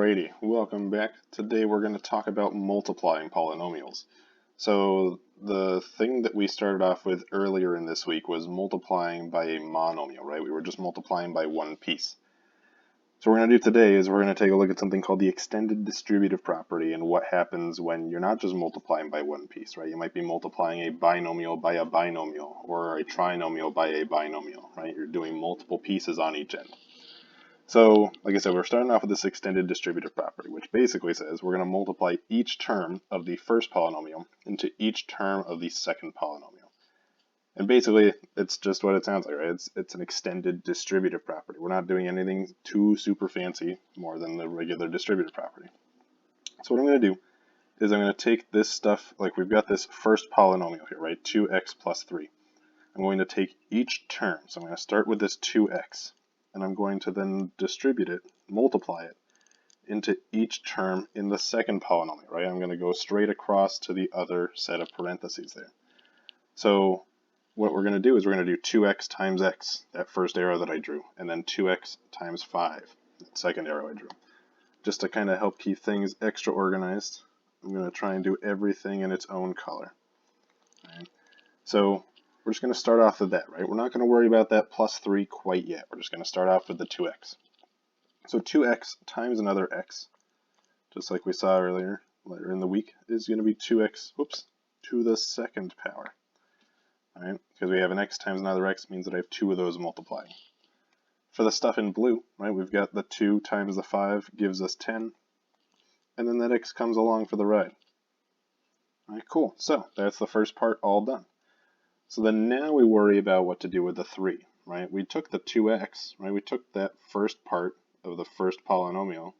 Alrighty, welcome back. Today we're going to talk about multiplying polynomials. So the thing that we started off with earlier in this week was multiplying by a monomial, right? We were just multiplying by one piece. So what we're going to do today is we're going to take a look at something called the extended distributive property and what happens when you're not just multiplying by one piece, right? You might be multiplying a binomial by a binomial or a trinomial by a binomial, right? You're doing multiple pieces on each end. So, like I said, we're starting off with this extended distributive property, which basically says we're going to multiply each term of the first polynomial into each term of the second polynomial. And basically, it's just what it sounds like, right? It's an extended distributive property. We're not doing anything too super fancy more than the regular distributive property. So what I'm going to do is I'm going to take this stuff, like we've got this first polynomial here, right? 2x plus 3. I'm going to take each term. So I'm going to start with this 2x. And I'm going to then distribute it, multiply it, into each term in the second polynomial, right? I'm going to go straight across to the other set of parentheses there. So what we're going to do is we're going to do 2x times x, that first arrow that I drew, and then 2x times 5, that second arrow I drew. Just to kind of help keep things extra organized, I'm going to try and do everything in its own color. Right? So we're just going to start off with that, right? We're not going to worry about that plus 3 quite yet. We're just going to start off with the 2x. So 2x times another x, just like we saw earlier in the week, is going to be 2x, to the second power. Right? Because we have an x times another x means that I have two of those multiplying. For the stuff in blue, right, we've got the 2 times the 5 gives us 10, and then that x comes along for the ride. All right, cool. So that's the first part all done. So then now we worry about what to do with the 3, right? We took the 2x, right? We took that first part of the first polynomial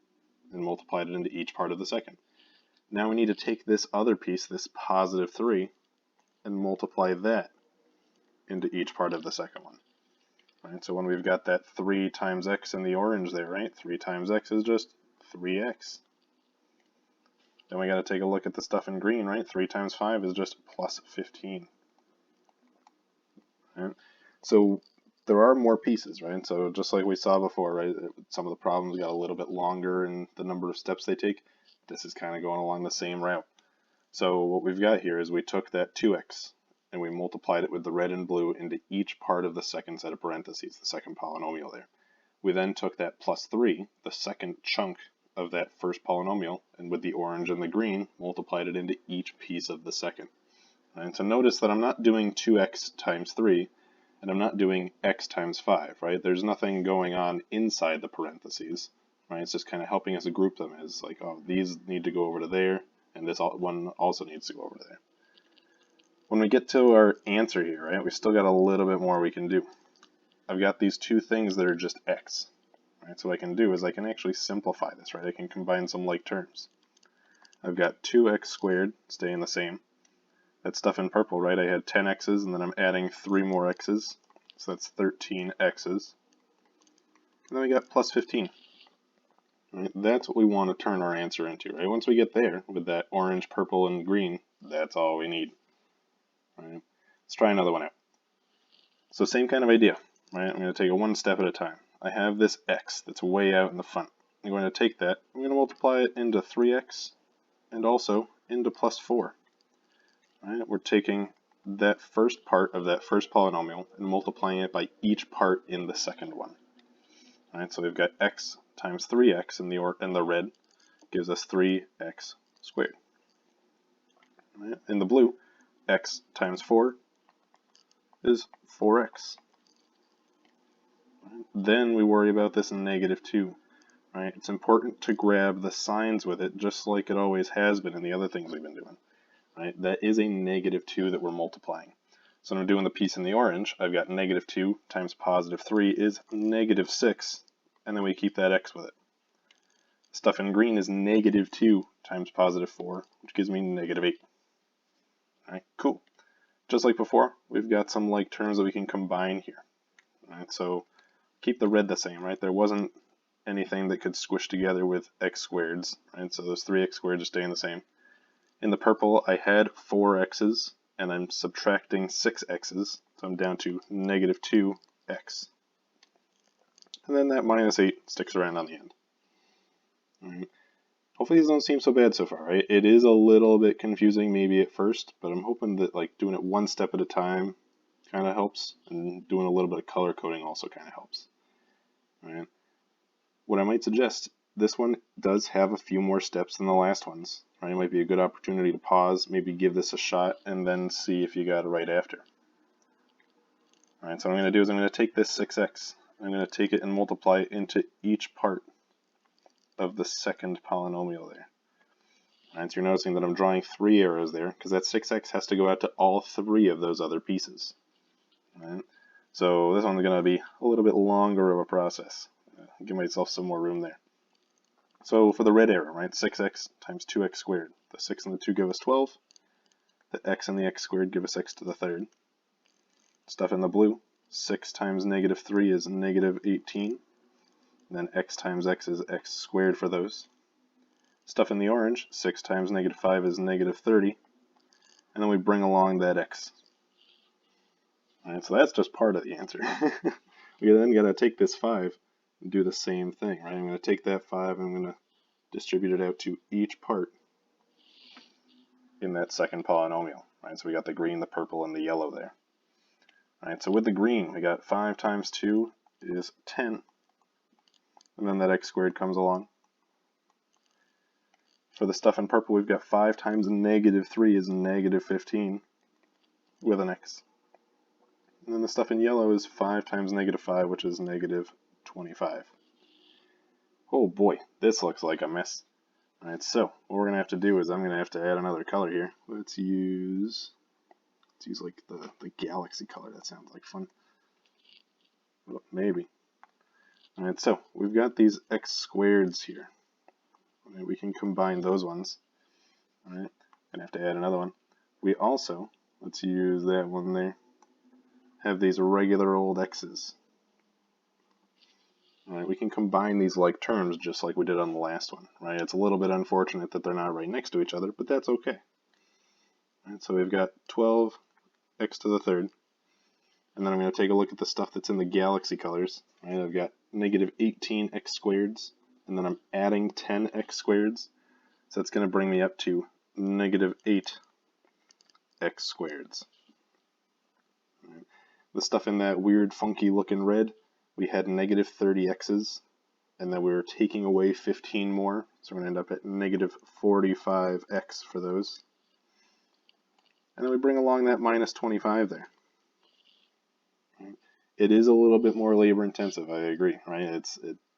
and multiplied it into each part of the second. Now we need to take this other piece, this positive 3, and multiply that into each part of the second one. Right? So when we've got that 3 times x in the orange there, right? 3 times x is just 3x. Then we got to take a look at the stuff in green, right? 3 times 5 is just plus 15. Right? So there are more pieces, right? So just like we saw before, right? Some of the problems got a little bit longer in the number of steps they take. This is kind of going along the same route. So what we've got here is we took that 2x and we multiplied it with the red and blue into each part of the second set of parentheses, the second polynomial there. We then took that plus 3, the second chunk of that first polynomial, and with the orange and the green, multiplied it into each piece of the second. Right? So notice that I'm not doing 2x times 3, and I'm not doing x times 5, right? There's nothing going on inside the parentheses, right? It's just kind of helping us group them as like, oh, these need to go over to there, and this one also needs to go over to there. When we get to our answer here, right, we still got a little bit more we can do. I've got these two things that are just x, right? So what I can do is I can actually simplify this, right? I can combine some like terms. I've got 2x squared staying the same. That stuff in purple, right? I had 10 x's, and then I'm adding 3 more x's. So that's 13 x's. And then we got plus 15. Right? That's what we want to turn our answer into, right? Once we get there with that orange, purple, and green, that's all we need. Right? Let's try another one out. So same kind of idea, right? I'm going to take it one step at a time. I have this x that's way out in the front. I'm going to take that, I'm going to multiply it into 3x and also into plus 4. Right? We're taking that first part of that first polynomial and multiplying it by each part in the second one. Right? So we've got x times 3x in the red gives us 3x squared. Right? In the blue, x times 4 is 4x. Right? Then we worry about this negative 2. Right? It's important to grab the signs with it just like it always has been in the other things we've been doing. Right? That is a negative 2 that we're multiplying. So when I'm doing the piece in the orange, I've got negative 2 times positive 3 is negative 6, and then we keep that x with it. Stuff in green is negative 2 times positive 4, which gives me negative 8. All right, cool. Just like before, we've got some like terms that we can combine here. All right, so keep the red the same, right? There wasn't anything that could squish together with x squareds, right? So those 3x squareds are staying the same. In the purple, I had 4 x's, and I'm subtracting 6 x's, so I'm down to negative 2x. And then that minus 8 sticks around on the end. Right. Hopefully these don't seem so bad so far, right? It is a little bit confusing maybe at first, but I'm hoping that like doing it one step at a time kind of helps, and doing a little bit of color coding also kind of helps. Right? What I might suggest, this one does have a few more steps than the last ones. Right? It might be a good opportunity to pause, maybe give this a shot, and then see if you got it right after. All right, so what I'm going to do is I'm going to take this 6x, I'm going to take it and multiply it into each part of the second polynomial there. All right, so you're noticing that I'm drawing 3 arrows there, because that 6x has to go out to all 3 of those other pieces. All right? So this one's going to be a little bit longer of a process. Give myself some more room there. So for the red arrow, right, 6x times 2x squared. The 6 and the 2 give us 12. The x and the x squared give us x to the third. Stuff in the blue, 6 times negative 3 is negative 18. And then x times x is x squared for those. Stuff in the orange, 6 times negative 5 is negative 30. And then we bring along that x. All right, so that's just part of the answer. We then got to take this 5 and do the same thing, right? I'm going to take that 5 and I'm going to distribute it out to each part in that second polynomial. Right, so we got the green, the purple, and the yellow there. All right, so with the green, we got 5 times 2 is 10, and then that x squared comes along. For the stuff in purple, we've got 5 times negative 3 is negative 15 with an x. And then the stuff in yellow is 5 times negative 5, which is negative 25. Oh boy, this looks like a mess. All right, so what we're going to have to do is I'm going to have to add another color here. Let's use like the galaxy color. That sounds like fun. Well, maybe. All right, so we've got these x squareds here. All right, we can combine those ones. All right, gonna have to add another one. We also, let's use that one there, have these regular old x's. All right, we can combine these like terms just like we did on the last one. Right, it's a little bit unfortunate that they're not right next to each other, but that's okay. All right, so we've got 12 x to the third. And then I'm going to take a look at the stuff that's in the galaxy colors. Right, I've got negative 18 x squareds, and then I'm adding 10 x squareds. So that's going to bring me up to negative 8 x squareds. Right. The stuff in that weird, funky looking red, we had negative 30 x's, and then we were taking away 15 more. So we're going to end up at negative 45x for those. And then we bring along that minus 25 there. It is a little bit more labor intensive, I agree, right?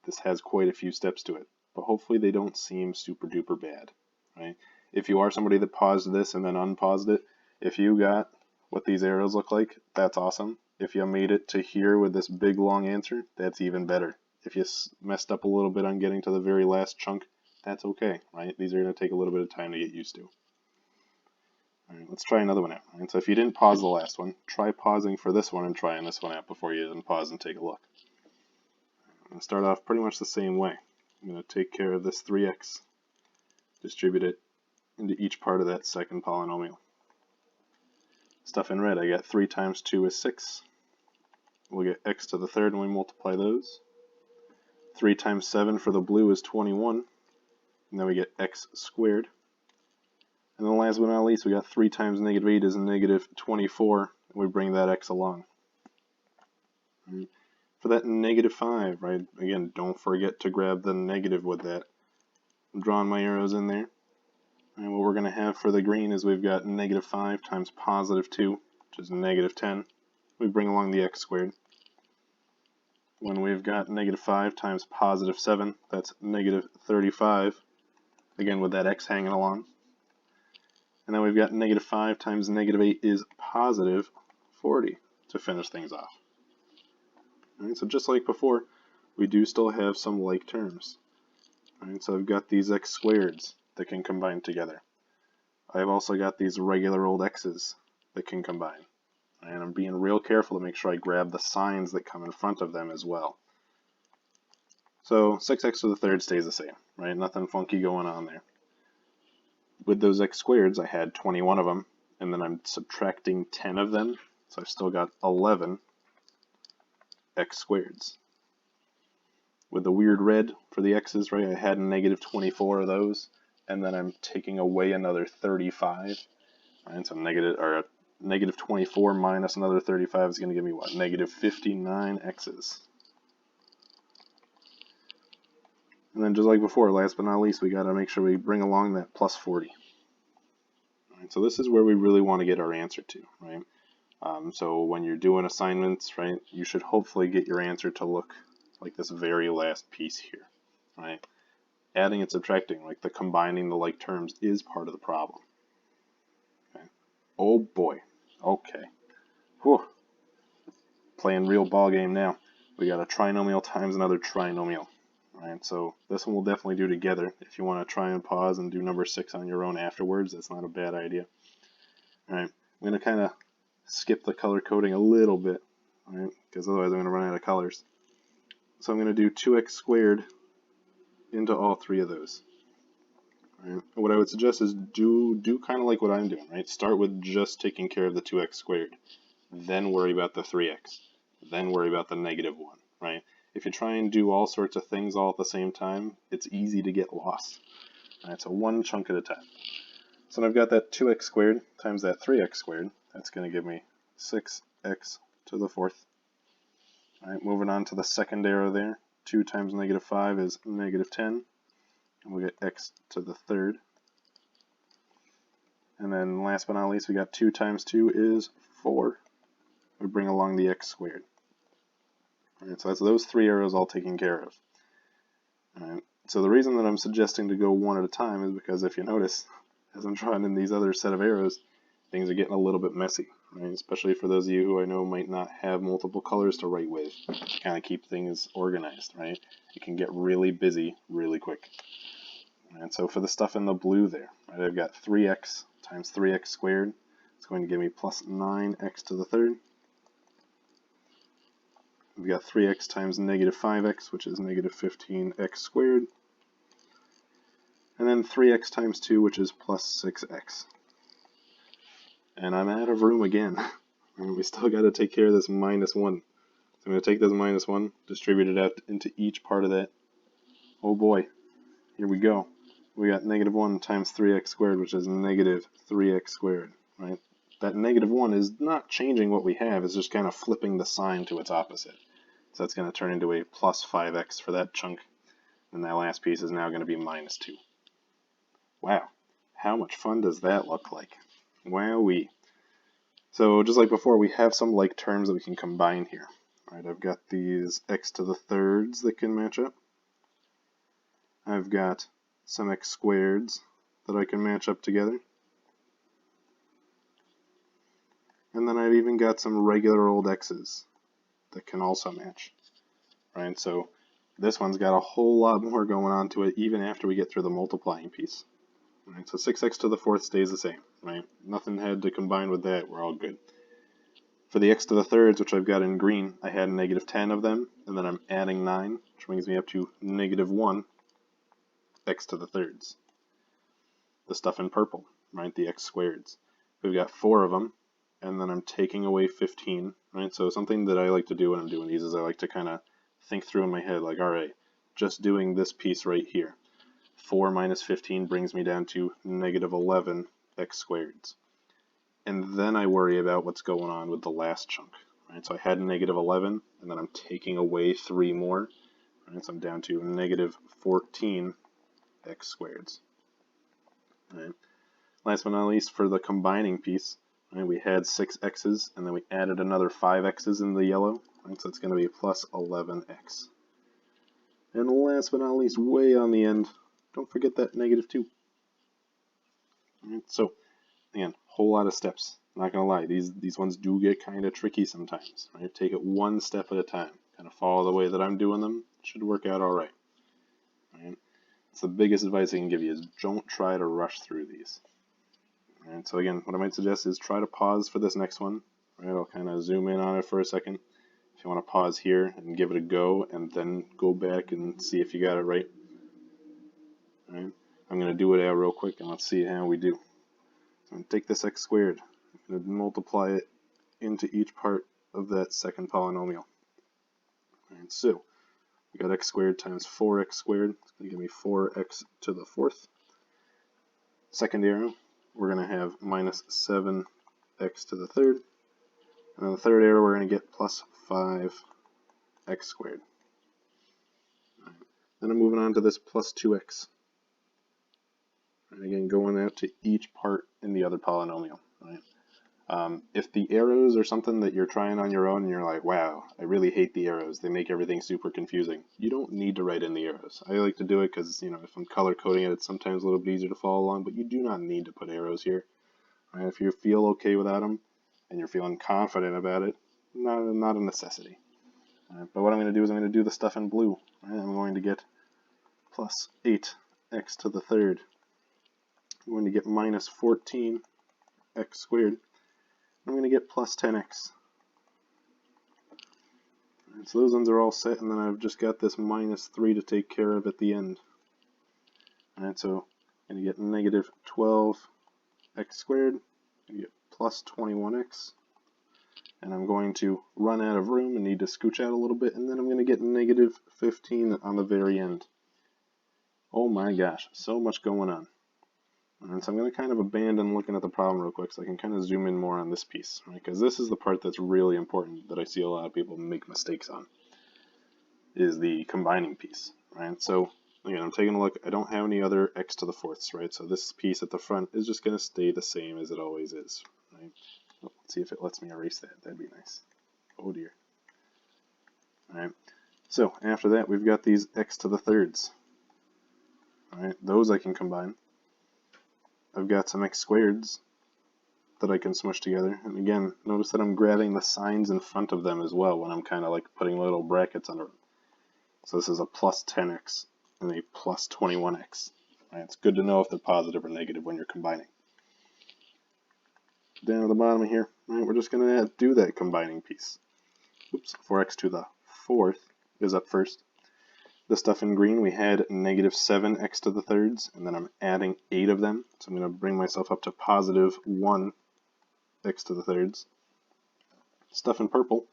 This has quite a few steps to it, but hopefully they don't seem super duper bad, right? If you are somebody that paused this and then unpaused it, if you got what these arrows look like, that's awesome. If you made it to here with this big long answer, that's even better. If you messed up a little bit on getting to the very last chunk, that's okay, right? These are going to take a little bit of time to get used to. All right, let's try another one out. Right, so if you didn't pause the last one, try pausing for this one and trying this one out before you unpause and take a look. I'm going to start off pretty much the same way. I'm going to take care of this 3x, distribute it into each part of that second polynomial. Stuff in red, I got 3 times 2 is 6. We'll get x to the third when we multiply those. 3 times 7 for the blue is 21. And then we get x squared. And then last but not least, we got 3 times negative 8 is negative 24, and we bring that x along. Right. For that negative 5, right, again, don't forget to grab the negative with that. I'm drawing my arrows in there. And what we're going to have for the green is we've got negative 5 times positive 2, which is negative 10. We bring along the x squared. When we've got negative 5 times positive 7, that's negative 35, again with that x hanging along. And then we've got negative 5 times negative 8 is positive 40 to finish things off. All right, so just like before, we do still have some like terms. All right, so I've got these x squareds that can combine together. I've also got these regular old x's that can combine. And I'm being real careful to make sure I grab the signs that come in front of them as well. So 6x to the third stays the same, right? Nothing funky going on there. With those x squareds, I had 21 of them, and then I'm subtracting 10 of them, so I've still got 11 x squareds. with the weird red for the x's, right? I had negative 24 of those, and then I'm taking away another 35, right? So negative 24 minus another 35 is going to give me what? Negative 59 x's. And then just like before, last but not least, we got to make sure we bring along that plus 40. Right, so this is where we really want to get our answer to, right? So when you're doing assignments, right, you should hopefully get your answer to look like this very last piece here, right? Adding and subtracting, like the combining the like terms, is part of the problem. Okay. Oh boy. Okay. Whew. Playing real ball game now. We got a trinomial times another trinomial. Right, so this one we'll definitely do together. If you want to try and pause and do number 6 on your own afterwards, that's not a bad idea. All right, I'm going to kind of skip the color coding a little bit, right? Because otherwise I'm going to run out of colors. So I'm going to do 2x squared into all 3 of those. Right? What I would suggest is do kind of like what I'm doing, right? Start with just taking care of the 2x squared, then worry about the 3x, then worry about the negative 1, right? If you try and do all sorts of things all at the same time, it's easy to get lost. All right, so one chunk at a time. So I've got that 2x squared times that 3x squared. That's going to give me 6x to the 4th. All right, moving on to the second arrow there. 2 times negative 5 is negative 10. And we get x to the 3rd. And then last but not least, we got 2 times 2 is 4. We bring along the x squared. All right, so that's those 3 arrows all taken care of. All right, so the reason that I'm suggesting to go one at a time is because if you notice, as I'm drawing in these other set of arrows, things are getting a little bit messy, right? Especially for those of you who I know might not have multiple colors to write with, to kind of keep things organized, right? It can get really busy really quick. And so for the stuff in the blue there, right, I've got 3x times 3x squared. It's going to give me plus 9x to the 3rd. We've got 3x times negative 5x, which is negative 15x squared. And then 3x times 2, which is plus 6x. And I'm out of room again. We still got to take care of this minus 1. So I'm going to take this minus 1, distribute it out into each part of that. Oh boy, here we go. We got negative 1 times 3x squared, which is negative 3x squared. Right? That negative 1 is not changing what we have, it's just kind of flipping the sign to its opposite. So that's going to turn into a plus 5x for that chunk. And that last piece is now going to be minus 2. Wow, how much fun does that look like? Wowee. So just like before, we have some like terms that we can combine here. All right, I've got these x to the 3rds that can match up. I've got some x squareds that I can match up together. And then I've even got some regular old x's that can also match. Right, so this one's got a whole lot more going on to it even after we get through the multiplying piece. Right, so 6x to the 4th stays the same. Right, nothing had to combine with that. We're all good. For the x to the 3rds, which I've got in green, I had negative 10 of them, and then I'm adding 9, which brings me up to negative 1 x to the 3rds. The stuff in purple, right, the x squareds. We've got 4 of them, and then I'm taking away 15, right? So something that I like to do when I'm doing these is I like to kind of think through in my head, like, all right, just doing this piece right here. 4 minus 15 brings me down to negative 11 x squareds. And then I worry about what's going on with the last chunk. Right? So I had negative 11, and then I'm taking away 3 more. Right? So I'm down to negative 14 x squareds. Right? Last but not least, for the combining piece, right, we had 6 x's, and then we added another 5 x's in the yellow. Right? So it's going to be plus 11x. And last but not least, way on the end, don't forget that negative 2. Right? So again, whole lot of steps. Not gonna lie, these ones do get kind of tricky sometimes. Right? Take it one step at a time. Kind of follow the way that I'm doing them. Should work out all right. Right? It's the biggest advice I can give you is don't try to rush through these. Right? So again, what I might suggest is try to pause for this next one. Right? I'll kind of zoom in on it for a second. If you want to pause here and give it a go, and then go back and see if you got it right. Right? I'm gonna do it out real quick, and let's see how we do. So I'm going to take this x squared, I'm going to multiply it into each part of that second polynomial. And so We got x squared times 4x squared. It's going to give me 4x to the fourth. Second arrow, we're going to have minus 7x to the third. And on the third arrow, we're going to get plus 5x squared. Right. Then I'm moving on to this plus 2x. And again, going out to each part in the other polynomial. Right? If the arrows are something that you're trying on your own and you're like, wow, I really hate the arrows, they make everything super confusing, you don't need to write in the arrows. I like to do it because, if I'm color coding it, it's sometimes a little bit easier to follow along, but you do not need to put arrows here. Right? If you feel okay without them and you're feeling confident about it, not a necessity. Right? But what I'm going to do is I'm going to do the stuff in blue. Right? I'm going to get plus 8x to the third. I'm going to get minus 14x squared. I'm going to get plus 10x. Right, so those ones are all set, and then I've just got this minus 3 to take care of at the end. Alright, so I'm going to get negative 12x squared. I'm going to get plus 21x. And I'm going to run out of room and need to scooch out a little bit, and then I'm going to get negative 15 on the very end. Oh my gosh, so much going on. And so I'm going to kind of abandon looking at the problem real quick so I can kind of zoom in more on this piece, right? Because this is the part that's really important that I see a lot of people make mistakes on, is the combining piece, right? So again, I'm taking a look. I don't have any other x to the fourths, right? So this piece at the front is just going to stay the same as it always is, right? Oh, let's see if it lets me erase that. That'd be nice. Oh dear. All right. So after that, we've got these x to the thirds. All right, those I can combine. I've got some x squareds that I can smush together. And again, notice that I'm grabbing the signs in front of them as well when I'm kind of like putting little brackets under them. So this is a plus 10x and a plus 21x. Right? It's good to know if they're positive or negative when you're combining. Down at the bottom of here, right, we're just going to do that combining piece. Oops, 4x to the fourth is up first. The stuff in green, we had negative 7x to the thirds, and then I'm adding 8 of them. So I'm going to bring myself up to positive 1x to the thirds. Stuff in purple,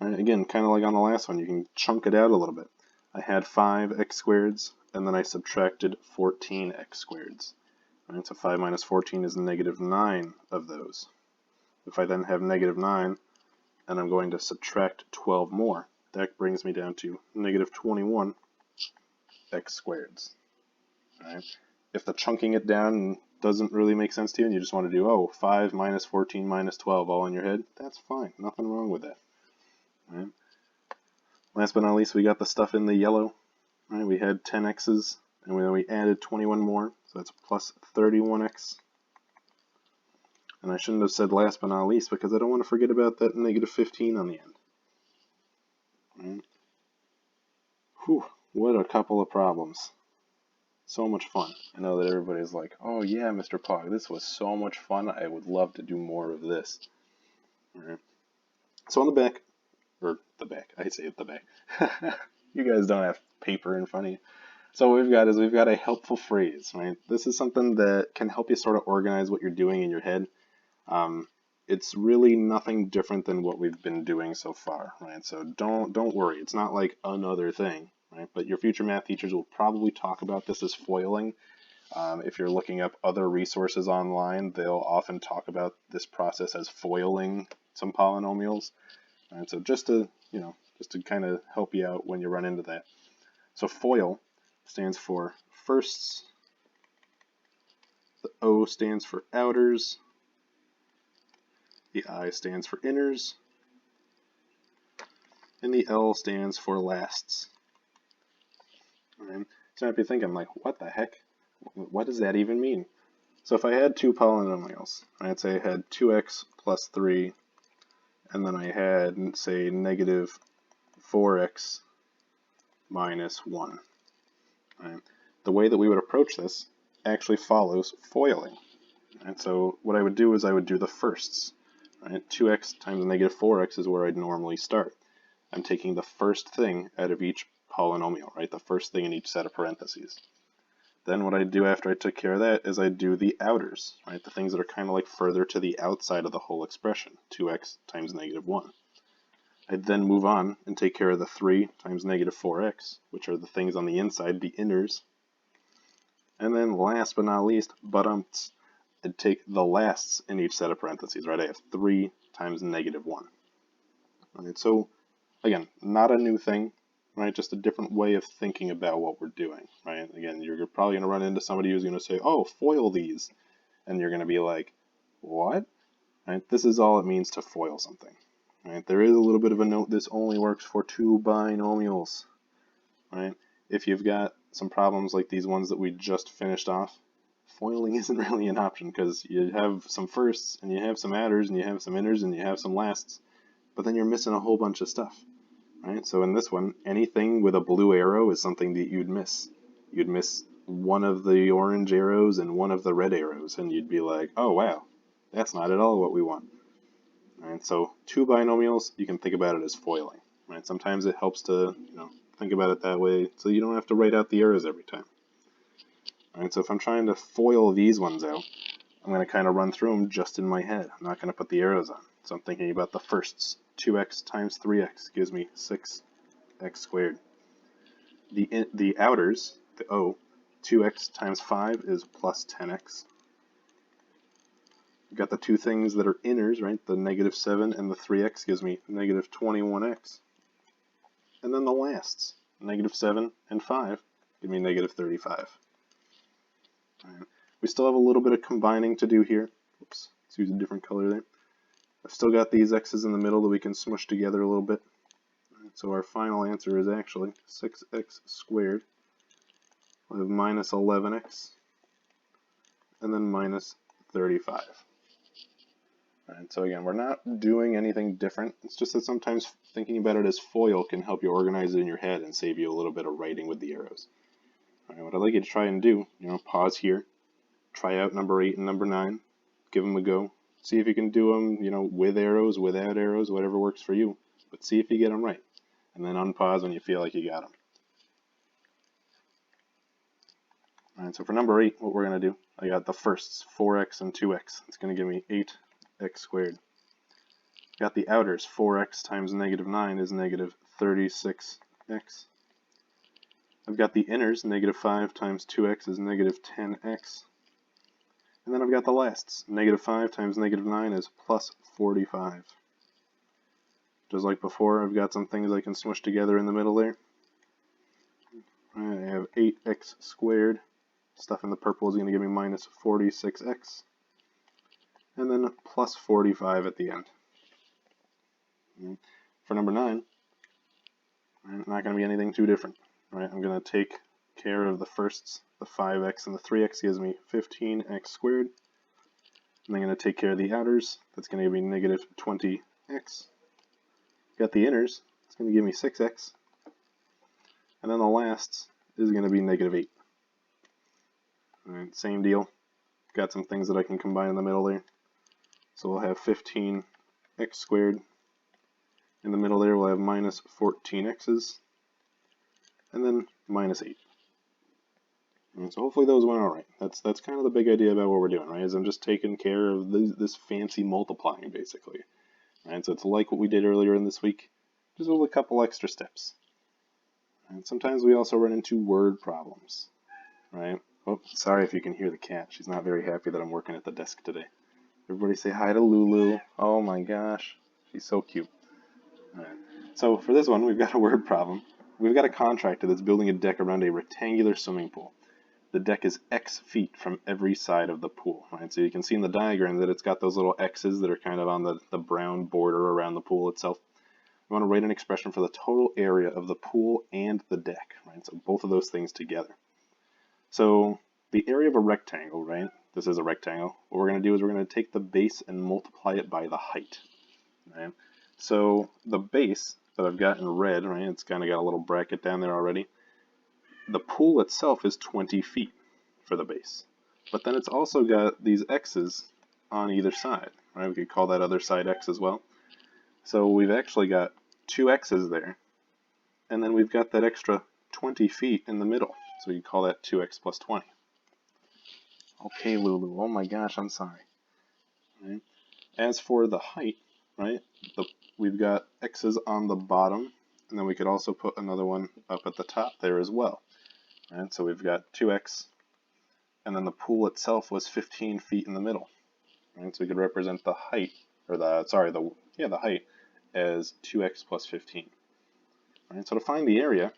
right, again, kind of like on the last one, you can chunk it out a little bit. I had 5x squareds, and then I subtracted 14x squareds. Right, so 5 minus 14 is negative 9 of those. If I then have negative 9, and I'm going to subtract 12 more, that brings me down to negative 21 x squareds. Right? If the chunking it down doesn't really make sense to you and you just want to do, 5 minus 14 minus 12 all in your head, that's fine. Nothing wrong with that. Right? Last but not least, we got the stuff in the yellow. Right? We had 10 x's, and then we added 21 more, so that's plus 31x. And I shouldn't have said last but not least because I don't want to forget about that negative 15 on the end. Right? Whew, what a couple of problems. So much fun. I know that everybody's like, oh yeah, Mr. Pog, this was so much fun. I would love to do more of this. All right. So on the back, I say at the back. You guys don't have paper in front of you. So what we've got a helpful phrase, right? This is something that can help you sort of organize what you're doing in your head. It's really nothing different than what we've been doing so far, right? So don't worry. It's not like another thing, right? But your future math teachers will probably talk about this as foiling. If you're looking up other resources online, they'll often talk about this process as foiling some polynomials. And so just to kind of help you out when you run into that. So FOIL stands for firsts, the O stands for outers, the I stands for inners, and the L stands for lasts. All right. So if you're thinking like, what the heck? What does that even mean? So if I had two polynomials, I'd say I had 2x plus 3, and then I had, say, negative 4x minus 1. Right? The way that we would approach this actually follows foiling. And so what I would do is I would do the firsts. Right? 2x times negative 4x is where I'd normally start. I'm taking the first thing out of each polynomial, right? The first thing in each set of parentheses. Then what I do after I took care of that is I do the outers, right? The things that are kind of like further to the outside of the whole expression, 2x times negative 1. I then move on and take care of the 3 times negative 4x, which are the things on the inside, the inners. And then last but not least, I'd take the lasts in each set of parentheses, right? I have 3 times negative 1. All right, so again, not a new thing, right? Just a different way of thinking about what we're doing, right? Again, you're probably going to run into somebody who's going to say, oh, FOIL these. And you're going to be like, what? Right? This is all it means to FOIL something. Right? There is a little bit of a note, this only works for 2 binomials. Right? If you've got some problems like these ones that we just finished off, foiling isn't really an option because you have some firsts and you have some adders and you have some inners and you have some lasts, but then you're missing a whole bunch of stuff. Right? So in this one, anything with a blue arrow is something that you'd miss. You'd miss one of the orange arrows and one of the red arrows, and you'd be like, oh wow, that's not at all what we want. Right, so 2 binomials, you can think about it as foiling. Right? Sometimes it helps to think about it that way so you don't have to write out the arrows every time. Right, so if I'm trying to FOIL these ones out, I'm going to kind of run through them just in my head. I'm not going to put the arrows on. So I'm thinking about the firsts. 2x times 3x gives me 6x squared. The outers, the O, 2x times 5 is plus 10x. We've got the 2 things that are inners, right? The negative 7 and the 3x gives me negative 21x. And then the lasts, negative 7 and 5 give me negative 35. Right. We still have a little bit of combining to do here. Oops, let's use a different color there. I've still got these x's in the middle that we can smush together a little bit. Right, so our final answer is actually 6x squared. We'll have minus 11x and then minus 35. Right, so again, we're not doing anything different. It's just that sometimes thinking about it as FOIL can help you organize it in your head and save you a little bit of writing with the arrows. All right, what I'd like you to try and do, pause here, try out number 8 and number 9, give them a go, see if you can do them, with arrows, without arrows, whatever works for you, but see if you get them right, and then unpause when you feel like you got them. All right, so for number 8, what we're going to do, I got the firsts, 4x and 2x. It's going to give me 8x squared. Got the outers, 4x times negative 9 is negative 36x. I've got the inners, negative 5 times 2x is negative 10x. And then I've got the lasts, negative 5 times negative 9 is plus 45. Just like before, I've got some things I can smush together in the middle there. I have 8x squared. Stuff in the purple is going to give me minus 46x. And then plus 45 at the end. For number 9, not going to be anything too different. Right? I'm going to take care of the firsts, the 5x and the 3x gives me 15x squared. And I'm going to take care of the outers, that's going to give me negative 20x. Got the inners, it's going to give me 6x. And then the lasts is going to be negative 8. All right, same deal. Got some things that I can combine in the middle there. So we'll have 15x squared. In the middle there we'll have minus 14x's. And then minus 8. And so hopefully those went alright. That's kind of the big idea about what we're doing, right? Is I'm just taking care of this fancy multiplying, basically. Right? So it's like what we did earlier in this week, just with a couple extra steps. And sometimes we also run into word problems, right? Oh, sorry if you can hear the cat. She's not very happy that I'm working at the desk today. Everybody say hi to Lulu. Oh my gosh, she's so cute. All right. So for this one, we've got a word problem. We've got a contractor that's building a deck around a rectangular swimming pool. The deck is X feet from every side of the pool, right? So you can see in the diagram that it's got those little X's that are kind of on the brown border around the pool itself. We want to write an expression for the total area of the pool and the deck, right? So both of those things together. So the area of a rectangle, right? This is a rectangle. What we're going to do is we're going to take the base and multiply it by the height, right? So the base that I've got in red, right? It's kind of got a little bracket down there already. The pool itself is 20 feet for the base. But then it's also got these x's on either side, right? We could call that other side x as well. So we've actually got 2 x's there. And then we've got that extra 20 feet in the middle. So you call that 2x plus 20. Okay, Lulu. Oh my gosh, I'm sorry. Right. As for the height, right? We've got x's on the bottom, and then we could also put another one up at the top there as well. Right? So we've got 2x, and then the pool itself was 15 feet in the middle. Right? So we could represent the height, or the height as 2x plus 15. Right? So to find the area,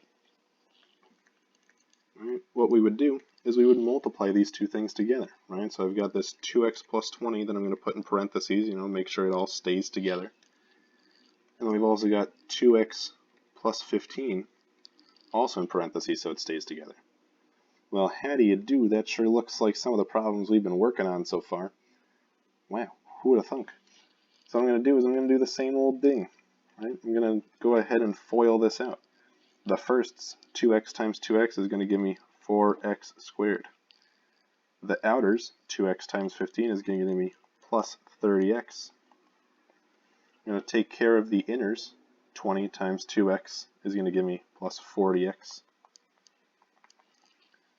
right, what we would do is we would multiply these two things together. Right? So I've got this 2x plus 20 that I'm going to put in parentheses, make sure it all stays together. And then we've also got 2x plus 15, also in parentheses, so it stays together. Well, how do you do? That sure looks like some of the problems we've been working on so far. Wow, who would have thunk? So what I'm going to do is I'm going to do the same old thing. Right? I'm going to go ahead and FOIL this out. The firsts, 2x times 2x, is going to give me 4x squared. The outers, 2x times 15, is going to give me plus 30x. I'm going to take care of the inners. 20 times 2x is going to give me plus 40x.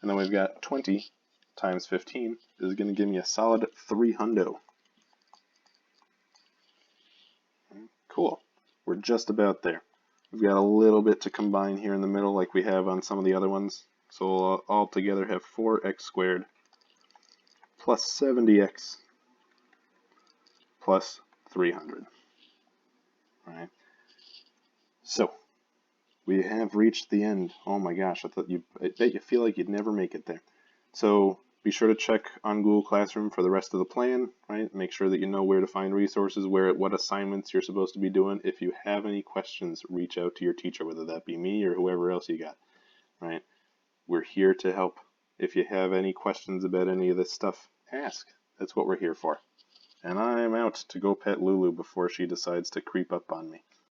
And then we've got 20 times 15 is going to give me a solid 300. Cool. We're just about there. We've got a little bit to combine here in the middle like we have on some of the other ones. So we'll all together have 4x squared plus 70x plus 300. All right. So we have reached the end. Oh my gosh, I bet you feel like you'd never make it there. So be sure to check on Google Classroom for the rest of the plan, right? Make sure that you know where to find resources, what assignments you're supposed to be doing. If you have any questions, reach out to your teacher, whether that be me or whoever else you got, right? We're here to help. If you have any questions about any of this stuff, ask. That's what we're here for. And I'm out to go pet Lulu before she decides to creep up on me.